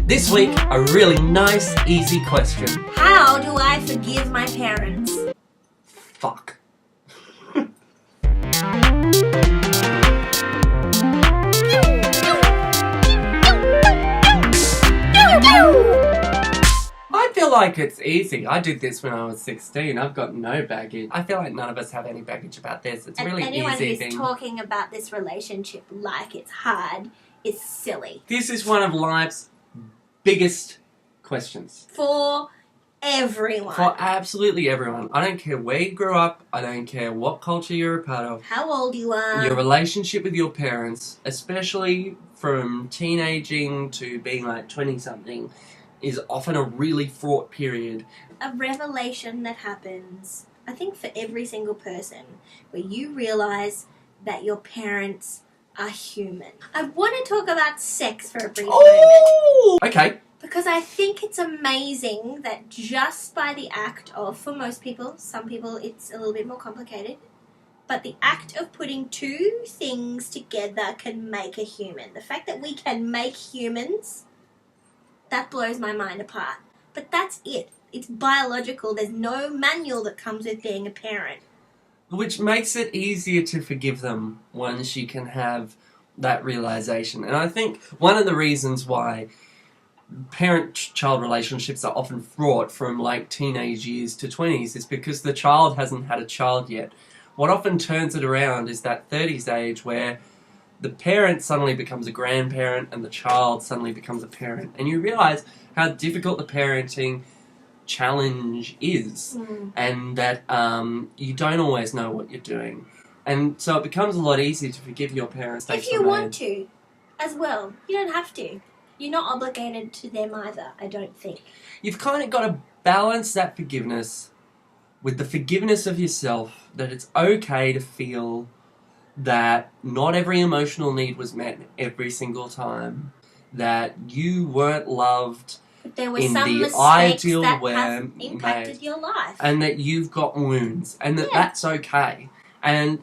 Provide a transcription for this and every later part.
This week, a really nice, easy question. How do I forgive my parents? Fuck. I feel like it's easy. I did this when I was 16. I've got no baggage. I feel like none of us have any baggage about this. It's a really anyone easy who's thing. talking about this relationship like it's hard is silly. This is one of life's biggest questions. For everyone. For absolutely everyone. I don't care where you grew up. I don't care what culture you're a part of. How old you are. Your relationship with your parents, especially from teenaging to being like 20-something, is often a really fraught period. A revelation that happens, I think, for every single person, where you realise that your parents are human. I want to talk about sex for a brief moment. Okay. Because I think it's amazing that just by the act of, for most people, some people it's a little bit more complicated, but the act of putting two things together can make a human. The fact that we can make humans, that blows my mind apart. But that's it. It's biological. There's no manual that comes with being a parent. Which makes it easier to forgive them once you can have that realization. And I think one of the reasons why parent-child relationships are often fraught from like teenage years to 20s is because the child hasn't had a child yet. What often turns it around is that 30s age where the parent suddenly becomes a grandparent and the child suddenly becomes a parent. And you realise how difficult the parenting challenge is and that you don't always know what you're doing. And so it becomes a lot easier to forgive your parents. If you want to, as well. You don't have to. You're not obligated to them either, I don't think. You've kind of got to balance that forgiveness with the forgiveness of yourself, that it's okay to feel that not every emotional need was met every single time, that you weren't loved But there were in some the mistakes ideal that way have impacted made, your life. and that you've got wounds, and that Yeah. that's okay. And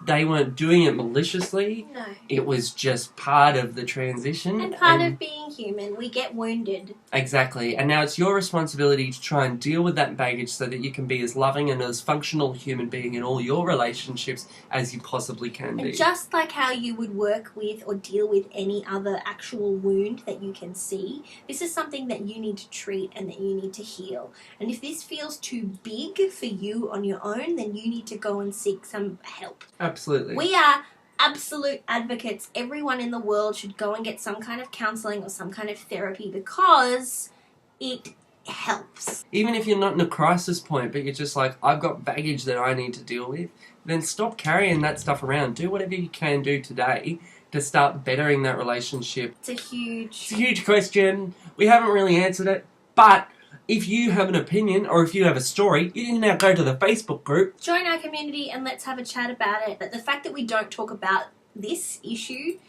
they weren't doing it maliciously. No. It was just part of the transition. And part of being human. We get wounded. Exactly. And now it's your responsibility to try and deal with that baggage so that you can be as loving and as functional a human being in all your relationships as you possibly can be. And just like how you would work with or deal with any other actual wound that you can see, this is something that you need to treat and that you need to heal. And if this feels too big for you on your own, then you need to go and seek some help. Absolutely. We are absolute advocates. Everyone in the world should go and get some kind of counselling or some kind of therapy because it helps. Even if you're not in a crisis point, but you're just like, I've got baggage that I need to deal with, then stop carrying that stuff around. Do whatever you can do today to start bettering that relationship. It's a huge question. We haven't really answered it, but if you have an opinion or if you have a story, you can now go to the Facebook group. Join our community and let's have a chat about it. But the fact that we don't talk about this issue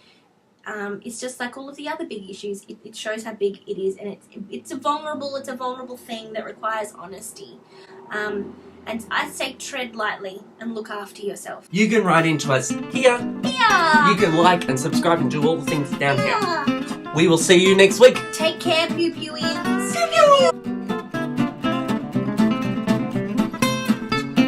is just like all of the other big issues. It shows how big it is, and it's a vulnerable thing that requires honesty. And I say tread lightly and look after yourself. You can write into us here. You can like and subscribe and do all the things down here. We will see you next week. Take care, pew pewies.